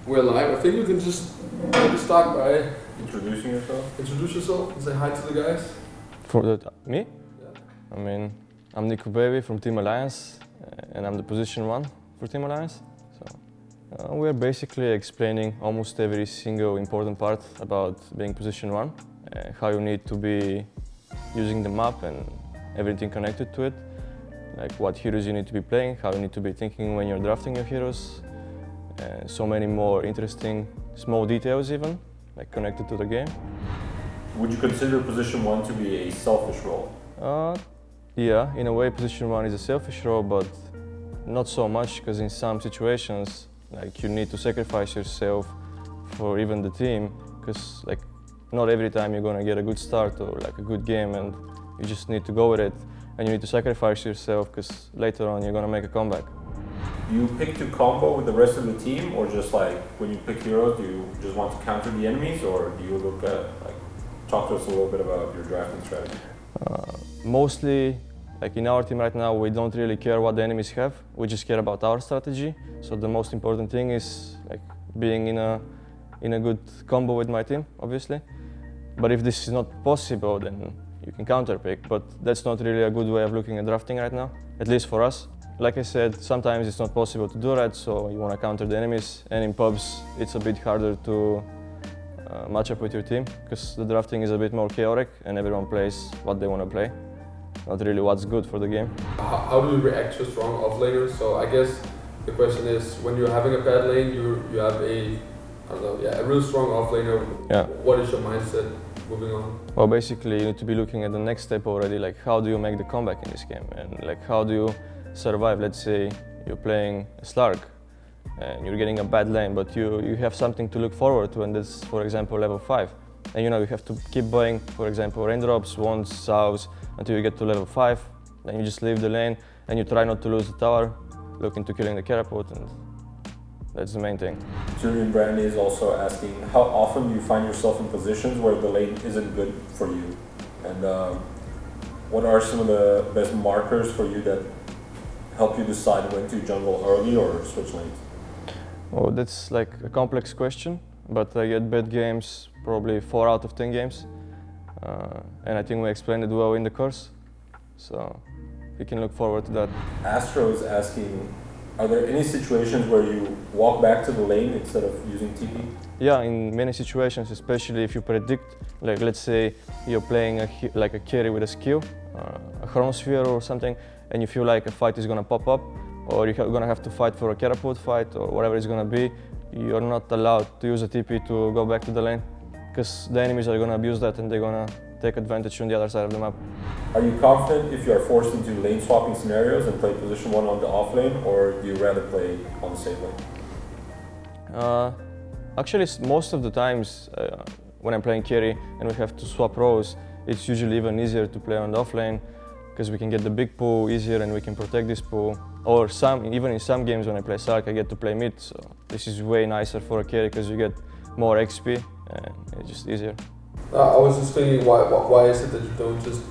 We're live. I think you can just maybe start by Introduce yourself and say hi to the guys. Me? Yeah. I mean, I'm Nikobaby from Team Alliance, and I'm the position 1 for Team Alliance. So we're basically explaining almost every single important part about being position 1, how you need to be using the map and everything connected to it, like what heroes you need to be playing, how you need to be thinking when you're drafting your heroes, and so many more interesting small details even, like connected to the game. Would you consider position 1 to be a selfish role? Yeah, in a way position 1 is a selfish role, but not so much, because in some situations like you need to sacrifice yourself for even the team, because like not every time you're gonna get a good start or like a good game, and you just need to go with it, and you need to sacrifice yourself because later on you're gonna make a comeback. Do you pick to combo with the rest of the team, or just like when you pick heroes, do you just want to counter the enemies, or do you look at like talk to us a little bit about your drafting strategy? Mostly, like in our team right now, we don't really care what the enemies have. We just care about our strategy. So the most important thing is like being in a good combo with my team, obviously. But if this is not possible, then you can counter pick. But that's not really a good way of looking at drafting right now, at least for us. Like I said, sometimes it's not possible to do that, so you want to counter the enemies. And in pubs, it's a bit harder to match up with your team, because the drafting is a bit more chaotic and everyone plays what they want to play, not really what's good for the game. How do you react to strong offlaners? So I guess the question is, when you're having a bad lane, you have a real strong offlaner. Yeah. What is your mindset moving on? Well, basically you need to be looking at the next step already, like how do you make the comeback in this game, and like how do you survive. Let's say you're playing a Slark and you're getting a bad lane, but you have something to look forward to, and that's, for example, level 5. And you know you have to keep buying, for example, raindrops, wands, salves, until you get to level 5. Then you just leave the lane and you try not to lose the tower, look into killing the catapult, and that's the main thing. Julian Brandy is also asking, how often do you find yourself in positions where the lane isn't good for you? And what are some of the best markers for you that help you decide when to jungle early or switch lanes? Well, that's like a complex question, but I get bad games probably 4 out of 10 games. And I think we explained it well in the course, so we can look forward to that. Astro is asking, are there any situations where you walk back to the lane instead of using TP? Yeah, in many situations, especially if you predict, like let's say you're playing like a carry with a skill, a chronosphere or something, and you feel like a fight is gonna pop up, or you're gonna have to fight for a catapult fight or whatever it's gonna be, you're not allowed to use a TP to go back to the lane, because the enemies are gonna abuse that and they're gonna take advantage on the other side of the map. Are you confident if you are forced into lane swapping scenarios and play position 1 on the off lane, or do you rather play on the same lane? Actually, most of the times when I'm playing carry and we have to swap roles, it's usually even easier to play on the off lane, because we can get the big pool easier and we can protect this pool. Or even in some games when I play Sark, I get to play mid, so this is way nicer for a carry because you get more XP and it's just easier. I was just thinking, why is it that you don't just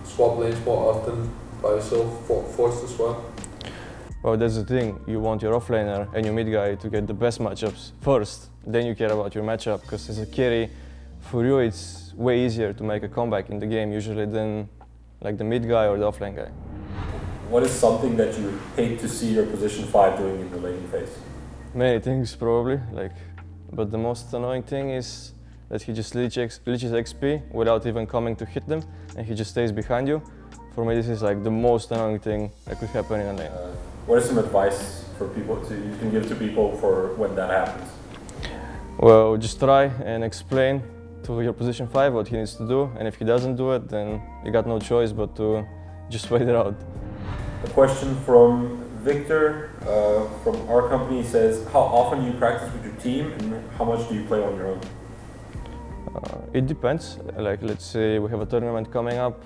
swap lanes more often by yourself, forced to swap? Well, that's the thing. You want your offlaner and your mid guy to get the best matchups first, then you care about your matchup, because as a carry, for you it's way easier to make a comeback in the game usually than like the mid guy or the offlane guy. What is something that you hate to see your position 5 doing in the laning phase? Many things probably, but the most annoying thing is that he just leeches XP without even coming to hit them, and he just stays behind you. For me, this is like the most annoying thing that could happen in a lane. What is some advice for people you can give to people for when that happens? Well, just try and explain to your position 5 what he needs to do, and if he doesn't do it, then you got no choice but to just wait it out. A question from Victor from our company says, how often do you practice with your team and how much do you play on your own? It depends. Like let's say we have a tournament coming up,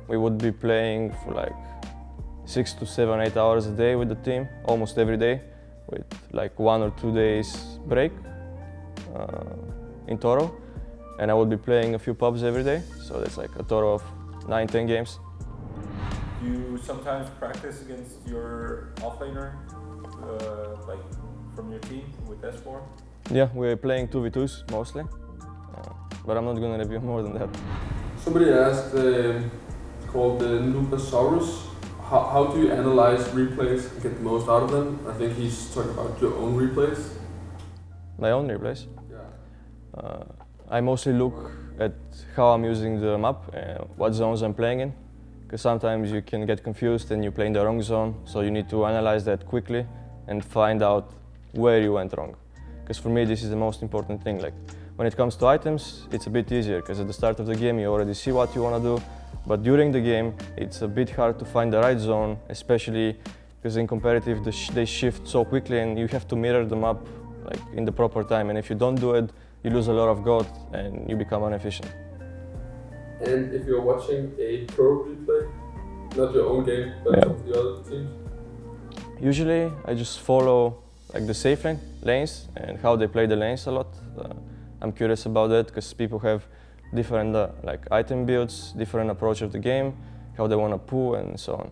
we would be playing for like 6 to 7, 8 hours a day with the team, almost every day, with like 1 or 2 days break in total. And I would be playing a few pubs every day, so that's like a total of 9, 10 games. Do you sometimes practice against your offlaner, like from your team with S4? Yeah, we're playing 2v2s mostly, but I'm not gonna review more than that. Somebody asked, it's called the Nubasaurus. How do you analyze replays and get the most out of them? I think he's talking about your own replays. My own replays. Yeah. I mostly look at how I'm using the map, what zones I'm playing in, because sometimes you can get confused and you play in the wrong zone, so you need to analyze that quickly and find out where you went wrong. Because for me this is the most important thing. Like when it comes to items, it's a bit easier, because at the start of the game you already see what you want to do, but during the game it's a bit hard to find the right zone, especially because in competitive they shift so quickly and you have to mirror the map like in the proper time, and if you don't do it, you lose a lot of gold and you become inefficient. And if you're watching a pro replay, not your own game, but Yeah. of the other teams? Usually I just follow like the safe lanes and how they play the lanes a lot. I'm curious about that because people have different like item builds, different approach of the game, how they want to pull and so on.